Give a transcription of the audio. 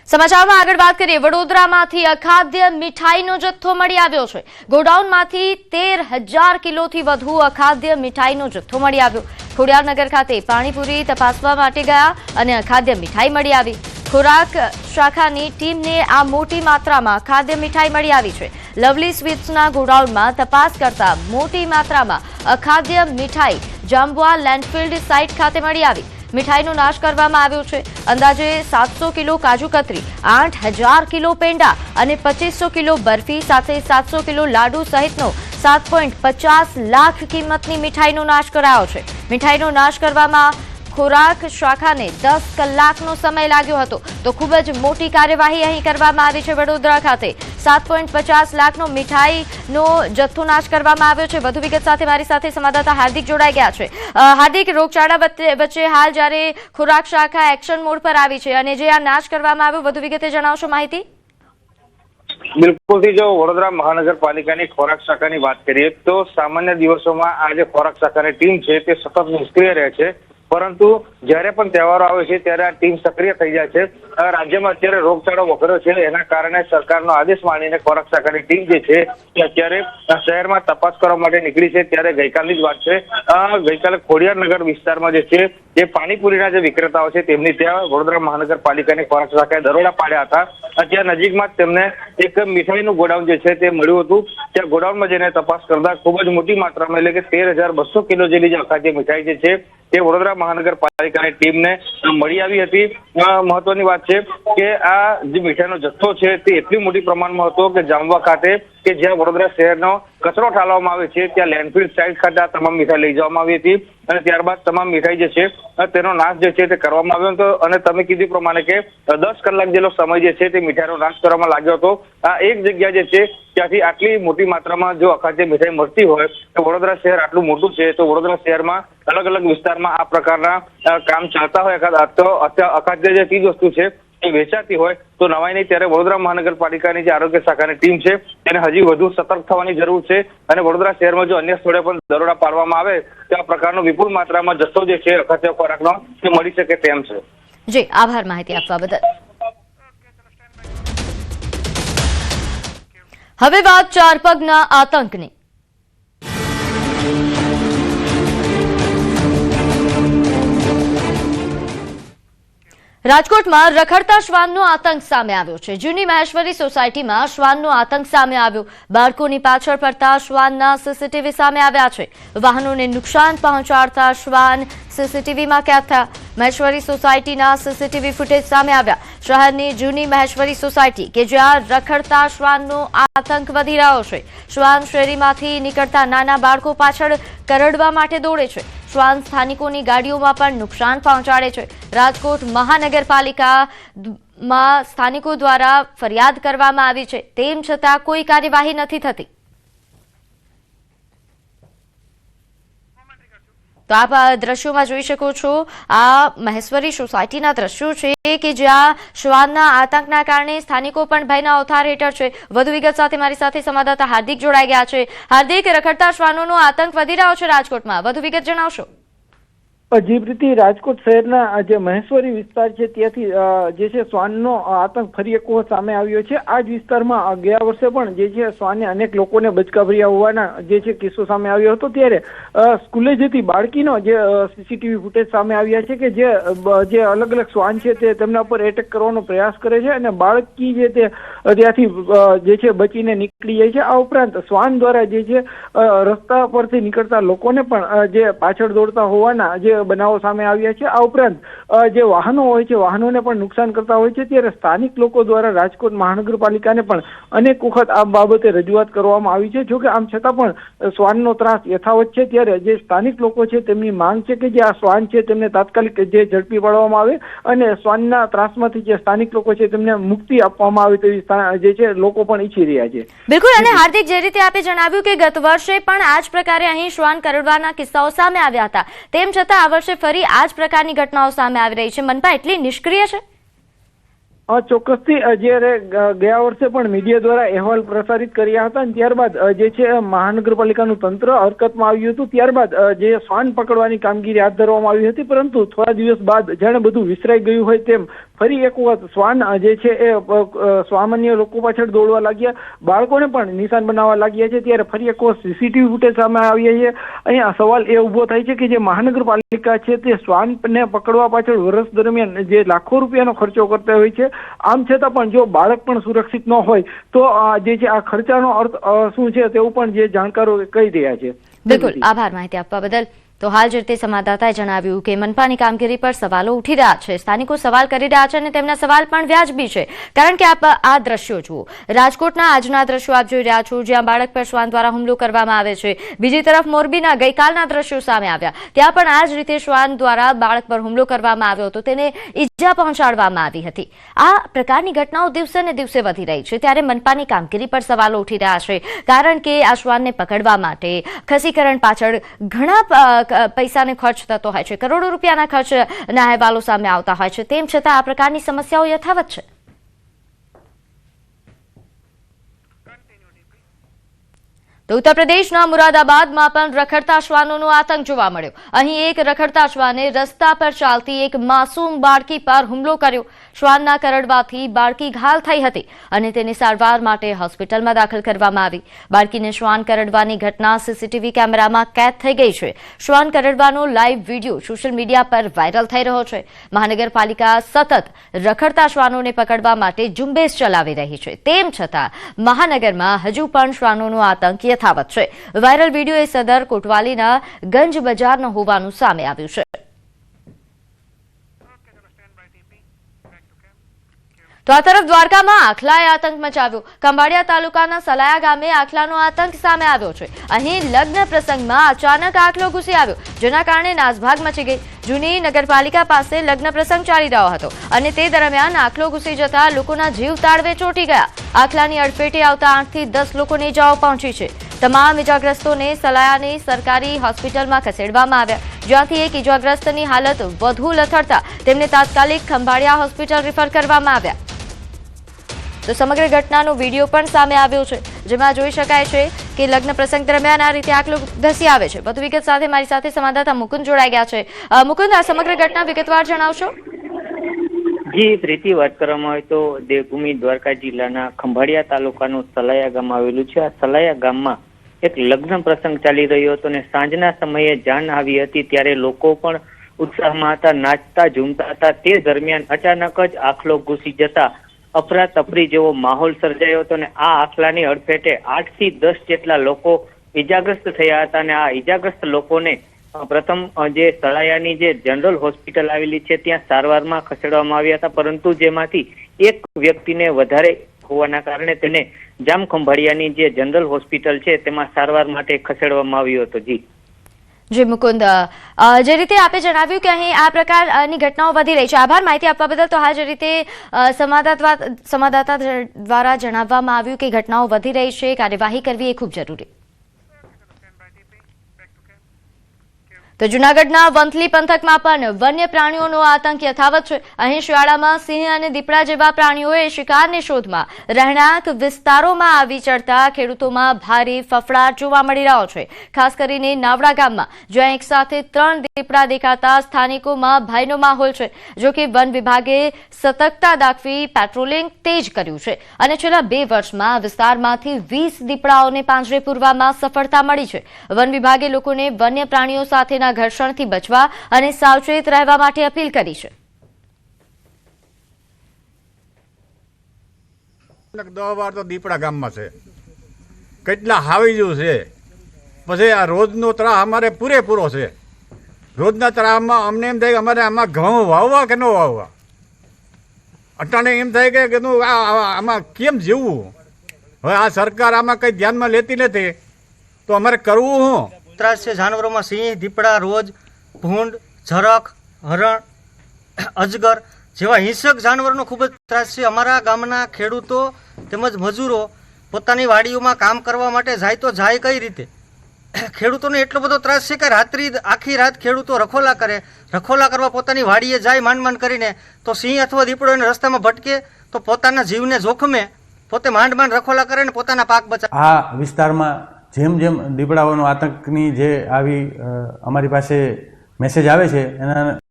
સમાચારમાં આગળ વાત કરીએ વડોદરામાંથી અખાદ્ય મીઠાઈનો જથ્થો મળી આવ્યો છે। ગોડાઉનમાંથી 13,000 કિલોથી વધુ અખાદ્ય મીઠાઈનો જથ્થો મળી આવ્યો। ખોડિયારનગર ખાતે પાણીપુરી તપાસવા માટે ગયા અને અખાદ્ય મીઠાઈ મળી આવી। ખોરાક શાખાની ટીમને આ મોટી માત્રામાં અખાદ્ય મીઠાઈ મળી આવી છે। લવલી સ્વીટ્સના ગોડાઉનમાં તપાસ કરતા મોટી માત્રામાં અખાદ્ય મીઠાઈ જાંબુઆ લેન્ડફિલ્ડ સાઇટ ખાતે મળી આવી। મીઠાઈનો નાશ કરવામાં આવ્યો છે। અંદાજે 700 કિલો કાજુ કતરી, 8,000 કિલો પેંડા અને 2500 કિલો બરફી સાથે 700 કિલો લાડુ સહિતનો 7.50 લાખ કિંમતની મીઠાઈનો નાશ કરાયો છે। મીઠાઈનો નાશ કરવામાં ખોરાક શાખાને 10 કલાકનો સમય લાગ્યો હતો તો ખૂબ જ મોટી કાર્યવાહી અહીં કરવામાં આવી છે। વડોદરા ખાતે 7.50 લાખનો મીઠાઈનો જથ્થો નાશ કરવામાં આવ્યો છે। વધુ વિગત સાથે મારી સાથે સંવાદદાતા હાર્દિક જોડાઈ ગયા છે। હાર્દિક, રોગચાળા વચ્ચે હાલ જ્યારે ખોરાક શાખા એક્શન મોડ પર આવી છે અને જે આ નાશ કરવામાં આવ્યો, વધુ વિગતે જણાવશો માહિતી? બિલકુલ, જો વડોદરા મહાનગરપાલિકાની ખોરાક શાખાની વાત કરીએ તો સામાન્ય દિવસોમાં આ જે ખોરાક શાખાની ટીમ છે તે સતત નિષ્ક્રિય રહે છે, પરંતુ જ્યારે પણ તહેવારો આવે છે ત્યારે આ ટીમ સક્રિય થઈ જાય છે। રાજ્યમાં અત્યારે રોગચાળો વકર્યો છે, એના કારણે સરકારનો આદેશ માનીને ખોરાક શાખાની ટીમ જે છે તે અત્યારે શહેરમાં તપાસ કરવા માટે નીકળી છે। ત્યારે ગઈકાલની જ વાત છે, ગઈકાલે ખોડિયારનગર વિસ્તારમાં જે છે જે પાણીપુરીના જે વિક્રેતાઓ છે તેમની ત્યાં વડોદરા મહાનગરપાલિકાની ખોરાક શાખાએ દરોડા પાડ્યા હતા। ત્યાં નજીકમાં જ તેમને એક મીઠાઈનું ગોડાઉન જે છે તે મળ્યું હતું। ત્યાં ગોડાઉનમાં જઈને તપાસ કરતા ખૂબ જ મોટી માત્રામાં એટલે કે 13,200 કિલો જેટલી જે અખાદ્ય મીઠાઈ જે છે તે વડોદરા મહાનગરપાલિકાની ટીમને મળી આવી હતી। મહત્વની વાત છે કે આ જે મીઠાઈનો જથ્થો છે તે એટલી મોટી પ્રમાણમાં હતો કે જાંબુઆ ખાતે કે જ્યાં વડોદરા શહેરનો કચરો ઠાલવવામાં આવે છે ત્યાં લેન્ડફિલ સાઇટ ખાતે આ તમામ મીઠાઈ લઈ જવામાં આવી હતી અને ત્યારબાદ તમામ મીઠાઈ જે છે તેનો નાશ જે છે તે કરવામાં આવ્યો હતો। અને તમે કીધું પ્રમાણે કે 10 કલાક જેટલો સમય જે છે તે મીઠાઈનો નાશ કરવામાં લાગ્યો હતો। આ એક જગ્યા જે છે ત્યાંથી આટલી મોટી માત્રામાં જો અખાદ્ય મીઠાઈ મળતી હોય તો વડોદરા શહેર આટલું મોટું છે તો વડોદરા શહેરમાં અલગ અલગ વિસ્તારમાં આ પ્રકારના કામ ચાલતા હોય તો અખાદ્ય જે ચીજ વસ્તુ છે એ વેચાતી હોય તો નવાઈ નહીં। ત્યારે વડોદરા મહાનગરપાલિકાની જે આરોગ્ય શાખાની ટીમ છે તેને હજી વધુ સતર્ક થવાની જરૂર છે અને વડોદરા શહેરમાં જો અન્ય સ્થળે પણ દરોડા પાડવામાં આવે તો આ પ્રકારનો વિપુલ માત્રામાં જથ્થો જે છે અખાદ્ય ખોરાકનો તે મળી શકે તેમ છે। જી, આભાર માહિતી આપવા બદલ। હવે વાત ચાર પગના આતંકની। રાજકોટમાં રખડતા શ્વાનનો આતંક સામે આવ્યો છે। જૂની મહેશ્વરી સોસાયટીમાં શ્વાનનો આતંક સામે આવ્યો। બાળકોની પાછળ પડતા શ્વાનના સીસીટીવી સામે આવ્યા છે। વાહનોને નુકસાન પહોંચાડતા શ્વાન સીસીટીવીમાં કેદ થયા। મહેશ્વરી સોસાયટીના સીસીટીવી ફૂટેજ સામે આવ્યા। શહેરની જૂની મહેશ્વરી સોસાયટી કે જ્યાં રખડતા શ્વાનનો આતંક વધી રહ્યો છે। શ્વાન શેરીમાંથી નીકળતા નાના બાળકો પાછળ કરડવા માટે દોડે છે। શ્વાન સ્થાનિકોની ગાડીઓમાં પણ નુકસાન પહોંચાડે છે। રાજકોટ મહાનગરપાલિકામાં સ્થાનિકો દ્વારા ફરિયાદ કરવામાં આવી છે, તેમ છતાં કોઈ કાર્યવાહી નથી થતી। તો આપ દ્રશ્યોમાં જોઈ શકો છો, આ મહેશ્વરી સોસાયટીના દ્રશ્યો છે કે જ્યાં શ્વાનના આતંકના કારણે સ્થાનિકો પણ ભયના ઓથાર હેઠળ છે। વધુ વિગત સાથે મારી સાથે સંવાદદાતા હાર્દિક જોડાઈ ગયા છે। હાર્દિક, રખડતા શ્વાનોનો આતંક વધી રહ્યો છે રાજકોટમાં, વધુ વિગત જણાવશો? જી પ્રીતિ, રાજકોટ શહેરના જે મહેશ્વરી વિસ્તાર છે ત્યાંથી જે છે શ્વાનનો આતંક ફરી એક વખત સામે આવ્યો છે। આ જ વિસ્તારમાં ગયા વર્ષે પણ જે છે શ્વાને અનેક લોકોને બચકા ભર્યા હોવાના જે છે કિસ્સો સામે આવ્યો હતો। ત્યારે સ્કૂલે જતી બાળકીનો જે સીસીટીવી ફૂટેજ સામે આવ્યા છે કે જે અલગ અલગ શ્વાન છે તે તેમના પર એટેક કરવાનો પ્રયાસ કરે છે અને બાળકી જે તે ત્યાંથી જે છે બચીને નીકળી જાય છે। આ ઉપરાંત શ્વાન દ્વારા જે છે રસ્તા પરથી નીકળતા લોકોને પણ જે પાછળ દોડતા હોવાના જે બનાવો સામે આવ્યા છે। આ ઉપરાંત જે વાહનો હોય છે વાહનોને પણ નુકસાન કરતા હોય છે। ત્યારે સ્થાનિક લોકો દ્વારા રાજકોટ મહાનગરપાલિકાને પણ અનેક વખત આ બાબતે રજૂઆત કરવામાં આવી છે। જોકે આમ છતાં પણ શ્વાનનો ત્રાસ યથાવત છે। ત્યારે જે સ્થાનિક લોકો છે તેમની માંગ છે કે જે આ શ્વાન છે તેમને તાત્કાલિક જે ઝડપી પાડવામાં આવે અને શ્વાનના ત્રાસમાંથી જે સ્થાનિક લોકો છે તેમને મુક્તિ આપવામાં આવે તેવી જે છે લોકો પણ ઈચ્છી રહ્યા છે। બિલકુલ, અને હાર્દિક, જે રીતે આપે જણાવ્યું કે ગત વર્ષે પણ આ જ પ્રકારે અહીં શ્વાન કરડવાના કિસ્સાઓ સામે આવ્યા હતા, તેમ છતાં આ વર્ષે ફરી આ જ પ્રકારની ઘટનાઓ સામે આવી રહી છે। મનપા એટલી નિષ્ક્રિય છે? ચોક્કસથી જ્યારે ગયા વર્ષે પણ મીડિયા દ્વારા અહેવાલ પ્રસારિત કર્યા હતા અને ત્યારબાદ જે છે મહાનગરપાલિકાનું તંત્ર હરકતમાં આવ્યું હતું. ત્યારબાદ જે શ્વાન પકડવાની કામગીરી હાથ ધરવામાં આવી હતી, પરંતુ થોડા દિવસ બાદ જાણે બધું વિસરાઈ ગયું હોય તેમ ફરી એક વખત શ્વાન જે છે એ સામાન્ય લોકો પાછળ દોડવા લાગ્યા, બાળકોને પણ નિશાન બનાવવા લાગ્યા છે. ત્યારે ફરી એક વખત સીસીટીવી ફૂટેજ સામે આવ્યા છે. અહીંયા સવાલ એ ઉભો થાય છે કે જે મહાનગરપાલિકા છે તે શ્વાનને પકડવા પાછળ વર્ષ દરમિયાન જે લાખો રૂપિયાનો ખર્ચો કરતા હોય છે, આમ છતાં પણ જો બાળક પણ સુરક્ષિત ન હોય તો જે છે આ ખર્ચાનો અર્થ શું છે તેવું પણ જે જાણકારો કહી રહ્યા છે. બિલકુલ, આભાર માહિતી આપવા બદલ. તો હાલ જે રીતે સંવાદદાતાએ જણાવ્યું કે મનપાની કામગીરી પર સવાલો ઉઠી રહ્યા છે, સ્થાનિકો સવાલ કરી રહ્યા છે અને તેમના સવાલ પણ વ્યાજબી છે. કારણ કે આપ આ દ્રશ્યો જુઓ, રાજકોટના આજના દ્રશ્યો આપ જોઈ રહ્યા છો, જ્યાં બાળક પર શ્વાન દ્વારા હુમલો કરવામાં આવે છે. બીજી તરફ મોરબીના ગઈકાલના દ્રશ્યો સામે આવ્યા, ત્યાં પણ આ જ રીતે શ્વાન દ્વારા બાળક પર હુમલો કરવામાં આવ્યો હતો, તેને ઈજા પહોંચાડવામાં આવી હતી. આ પ્રકારની ઘટનાઓ દિવસે ને દિવસે વધી રહી છે, ત્યારે મનપાની કામગીરી પર સવાલો ઉઠી રહ્યા છે. કારણ કે આ શ્વાનને પકડવા માટે ખસીકરણ પાછળ ઘણા પૈસાને ખર્ચ થતો હોય છે, કરોડો રૂપિયાના ખર્ચના અહેવાલો સામે આવતા હોય છે. તેમ છતાં આ પ્રકારની સમસ્યાઓ યથાવત છે. તો ઉત્તર પ્રદેશના મુરાદાબાદમાં પણ રખડતા શ્વાનોનો આતંક જોવા મળ્યો. અહીં એક રખડતા શ્વાને રસ્તા પર ચાલતી એક માસૂમ બાળકી પર હુમલો કર્યો. શ્વાનના કરડવાથી બાળકી ઘાયલ થઈ હતી અને તેને સારવાર માટે હોસ્પિટલમાં દાખલ કરવામાં આવી. બાળકીને શ્વાન કરડવાની ઘટના સીસીટીવી કેમેરામાં કેદ થઈ ગઈ છે. શ્વાન કરડવાનો લાઈવ વિડીયો સોશિયલ મીડિયા પર વાયરલ થઈ રહ્યો છે. મહાનગરપાલિકા સતત રખડતા શ્વાનોને પકડવા માટે ઝુંબેશ ચલાવી રહી છે. તેમ છતાં મહાનગરમાં હજુ પણ શ્વાનોનો આતંક યથાવત છે. વાયરલ વિડીયો એ સદર કોટવાલીના ગંજ બજારનો હોવાનું સામે આવ્યું છે. તો આ તરફ દ્વારકામાં આખલાએ આતંક મચાવ્યો. ખંભાળિયા તાલુકાના સલાયા ગામે આખલાનો આતંક સામે આવ્યો છે. અહીં લગ્ન પ્રસંગમાં અચાનક આખલો ઘૂસી આવ્યો, જેના કારણે નાસભાગ મચી ગઈ. જૂની નગરપાલિકા પાસે લગ્ન પ્રસંગ ચાલી રહ્યો હતો અને તે દરમિયાન આખલો ઘૂસી જતા લોકોના જીવ તાળવે ચોંટી ગયા. આખલાની અડફેટે આવતા 8 થી 10 લોકોને ઇજાઓ પહોંચી છે. તમામ ઇજાગ્રસ્તોને સલાયાની સરકારી હોસ્પિટલમાં ખસેડવામાં આવ્યા, જ્યાંથી એક ઇજાગ્રસ્તની હાલત વધુ લથડતા તેમને તાત્કાલિક ખંભાળિયા હોસ્પિટલ રિફર કરવામાં આવ્યા. તો સમગ્ર ઘટનાનો વિડીયો પણ સામે આવ્યો છે, જેમાં જોઈ શકાય છે કે લગ્ન પ્રસંગ દરમિયાન આ રીતે આખલો ધસી આવે છે. વધુ વિગત સાથે મારી સાથે સંવાદદાતા મુકુંદ જોડાઈ ગયા છે. મુકુંદ, આ સમગ્ર ઘટના વિગતવાર જણાવશો? જી પ્રીતિ, વાત કરવામાં આવે તો દેવભૂમિ દ્વારકા જિલ્લાના ખંભાળિયા તાલુકાનું સલાયા ગામ આવેલું છે. આ સલાયા ગામમાં એક લગ્ન પ્રસંગ ચાલી રહ્યો હતો અને સાંજના સમયે જાણ આવી હતી. ત્યારે લોકો પણ ઉત્સાહમાં હતા, નાચતા ઝૂમતા હતા. તે દરમિયાન અચાનક જ આખલો ઘૂસી જતા અફરાતફરી જેવો માહોલ સર્જાયો હતો અને આ આખલાની અડફેટે 8 થી 10 જેટલા લોકો ઈજાગ્રસ્ત થયા હતા. અને આ ઈજાગ્રસ્ત લોકોને પ્રથમ જે સલાયાની જે જનરલ હોસ્પિટલ આવેલી છે ત્યાં સારવારમાં ખસેડવામાં આવ્યા હતા, પરંતુ જેમાંથી એક વ્યક્તિને વધારે હોવાના કારણે તેને જામખંભાળિયાની જે જનરલ હોસ્પિટલ છે તેમાં સારવાર માટે ખસેડવામાં આવ્યો હતો. જી મુકુંદ, જે રીતે આપે જણાવ્યું કે અહીં આ પ્રકારની ઘટનાઓ વધી રહી છે, આભાર માહિતી આપવા બદલ. તો હાલ જે રીતે સંવાદદાતા દ્વારા જણાવવામાં આવ્યું કે ઘટનાઓ વધી રહી છે, કાર્યવાહી કરવી એ ખૂબ જરૂરી. તો જૂનાગઢના વંથલી પંથકમાં પણ વન્ય પ્રાણીઓનો આતંક યથાવત છે. અહીં શિયાળામાં સિંહ અને દીપડા જેવા પ્રાણીઓએ શિકારની શોધમાં રહેણાંક વિસ્તારોમાં આવી ચડતા ખેડૂતોમાં ભારે ફફડાટ જોવા મળી રહ્યો છે. ખાસ કરીને નાવડા ગામમાં જ્યાં એક સાથે 3 દીપડા દેખાતા સ્થાનિકોમાં ભયનો માહોલ છે. જો કે વન વિભાગે સતર્કતા દાખવી પેટ્રોલિંગ તેજ કર્યું છે અને છેલ્લા 2 વર્ષમાં વિસ્તારમાંથી 20 દીપડાઓને પાંજરે પૂરવામાં સફળતા મળી છે. વન વિભાગે લોકોને વન્ય પ્રાણીઓ સાથે ઘર્ષણથી બચવા અને સાવચેત રહેવા માટે અપીલ કરી છે. 10 વાર તો દીપડા ગામમાં છે, કેટલા હાવીજું છે. પછી આ રોજનો ત્રાહ અમારે પૂરેપૂરો છે. રોજના ત્રાહમાં અમને એમ થાય કે અમારે આમાં ઘઉં વાવવા કે ન વાવવા. અટાણે એમ થાય કે આમાં કેમ જીવવું. હવે આ સરકાર આમાં કંઈ ધ્યાનમાં લેતી નથી તો અમારે કરવું શું? ત્રાસ છે જાનવરોમાં. સિંહ, દીપડા, રોજ, ભૂંડ, ઝરખ, હરણ, અજગર જેવા હિંસક જાનવરોનો ખૂબ જ ત્રાસ છે. અમારા ગામના ખેડૂતો તેમજ મજૂરો પોતાની વાડીઓમાં કામ કરવા માટે જાય તો જાય કઈ રીતે? ખેડૂતોને એટલો બધો ત્રાસ છે કે આખી રાત ખેડૂતો રખોલા કરવા પોતાની વાડીએ જાય માંડ કરીને, તો સિંહ અથવા દીપડો એને રસ્તામાં ભટકે તો પોતાના જીવને જોખમે પોતે માંડ માંડ રખોલા કરે ને પોતાના પાક બચાવે. આ વિસ્તારમાં જેમ જેમ દીપડાઓનો આતંકની જે આવી અમારી પાસે મેસેજ આવે છે એના